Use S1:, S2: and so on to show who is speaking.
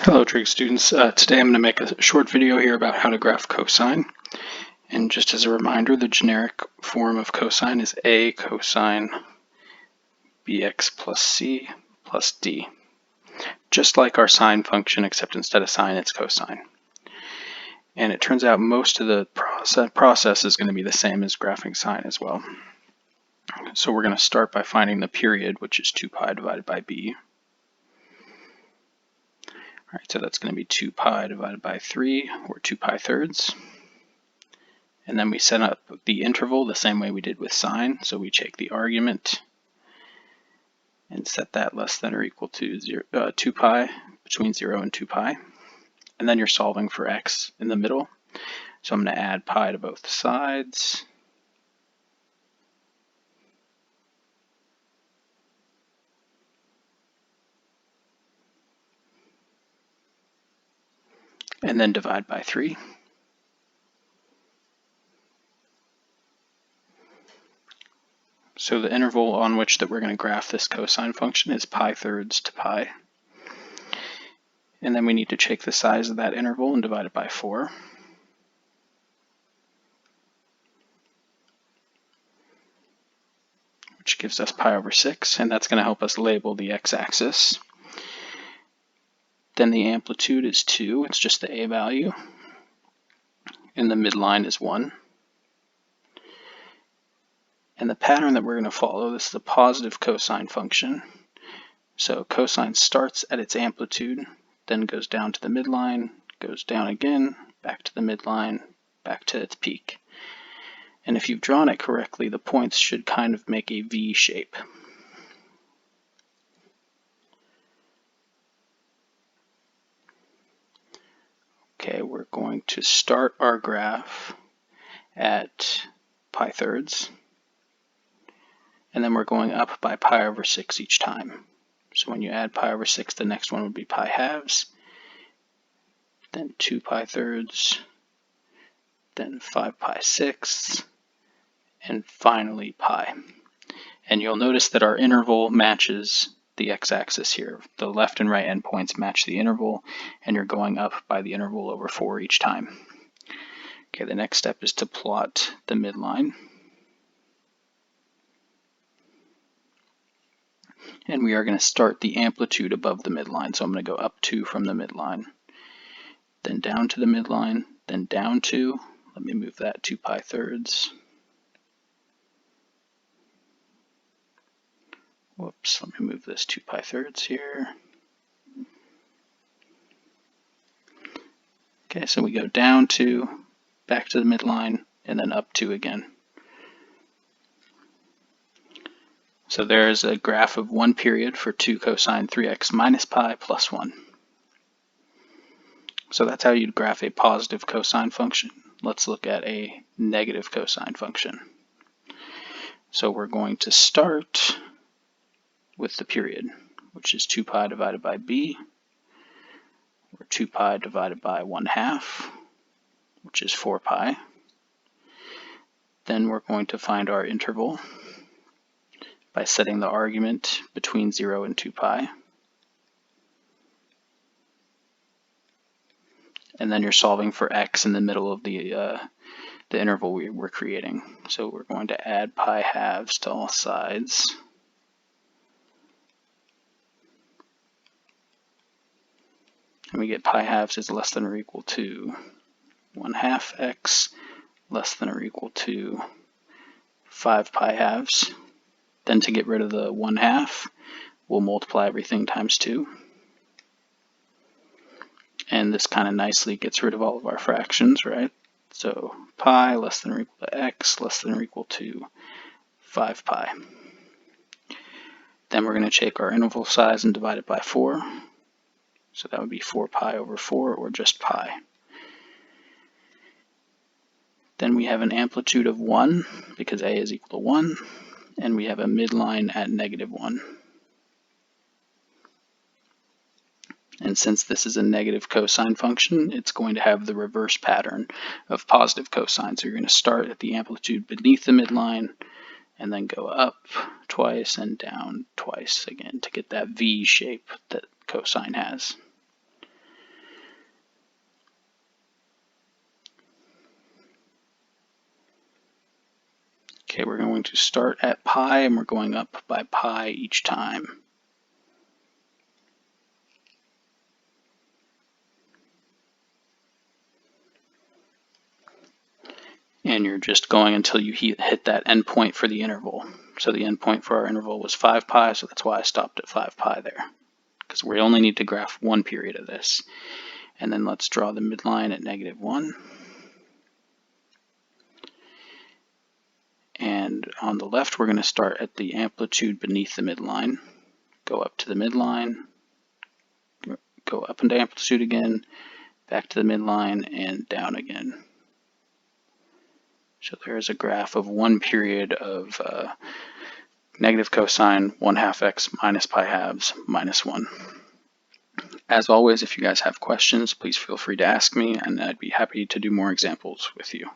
S1: Hello trig students. Today I'm going to make a short video here about how to graph cosine. And just as a reminder, the generic form of cosine is a cosine bx plus c plus d. Just like our sine function, except instead of sine, it's cosine. And it turns out most of the process is going to be the same as graphing sine as well. So we're going to start by finding the period, which is 2 pi divided by b. Alright, so that's going to be 2 pi divided by 3, or 2 pi thirds. And then we set up the interval the same way we did with sine. So we take the argument and set that less than or equal to 2 pi, between 0 and 2 pi. And then you're solving for x in the middle. So I'm going to add pi to both sides. And then divide by 3. So the interval on which that we're going to graph this cosine function is pi thirds to pi. And then we need to take the size of that interval and divide it by 4. Which gives us pi over 6, and that's going to help us label the x-axis. Then the amplitude is 2, it's just the a value. And the midline is 1. And the pattern that we're going to follow, this is a positive cosine function. So cosine starts at its amplitude, then goes down to the midline, goes down again, back to the midline, back to its peak. And if you've drawn it correctly, the points should kind of make a V shape. Okay, we're going to start our graph at pi thirds, and then we're going up by pi over 6 each time. So when you add pi over 6, the next one would be pi halves, then 2 pi thirds, then 5 pi sixths, and finally pi. And you'll notice that our interval matches the x-axis here. The left and right endpoints match the interval, and you're going up by the interval over 4 each time. Okay, the next step is to plot the midline. And we are going to start the amplitude above the midline. So I'm going to go up 2 from the midline, then down to the midline, then down 2. Let me move that 2 pi thirds. Whoops, let me move this 2 pi thirds here. Okay, so we go down 2, back to the midline, and then up 2 again. So there's a graph of one period for 2 cosine 3x minus pi plus 1. So that's how you'd graph a positive cosine function. Let's look at a negative cosine function. So we're going to start with the period, which is 2 pi divided by b, or 2 pi divided by 1/2, which is 4 pi. Then we're going to find our interval by setting the argument between 0 and 2 pi. And then you're solving for x in the middle of the interval we're creating. So we're going to add pi halves to all sides. And we get pi halves is less than or equal to 1/2 x less than or equal to 5 pi halves. Then to get rid of the 1/2, we'll multiply everything times 2. And this kind of nicely gets rid of all of our fractions, right? So pi less than or equal to x less than or equal to 5 pi. Then we're going to take our interval size and divide it by 4. So that would be 4 pi over 4, or just pi. Then we have an amplitude of 1, because a is equal to 1, and we have a midline at -1. And since this is a negative cosine function, it's going to have the reverse pattern of positive cosine. So you're going to start at the amplitude beneath the midline, and then go up twice and down twice again to get that V shape that cosine has. Okay, we're going to start at pi and we're going up by pi each time. And you're just going until you hit that endpoint for the interval. So the endpoint for our interval was 5 pi, so that's why I stopped at 5 pi there, because we only need to graph one period of this. And then let's draw the midline at -1. And on the left, we're going to start at the amplitude beneath the midline, go up to the midline, go up into amplitude again, back to the midline, and down again. So there's a graph of one period of negative cosine 1/2 x minus pi halves minus 1. As always, if you guys have questions, please feel free to ask me, and I'd be happy to do more examples with you.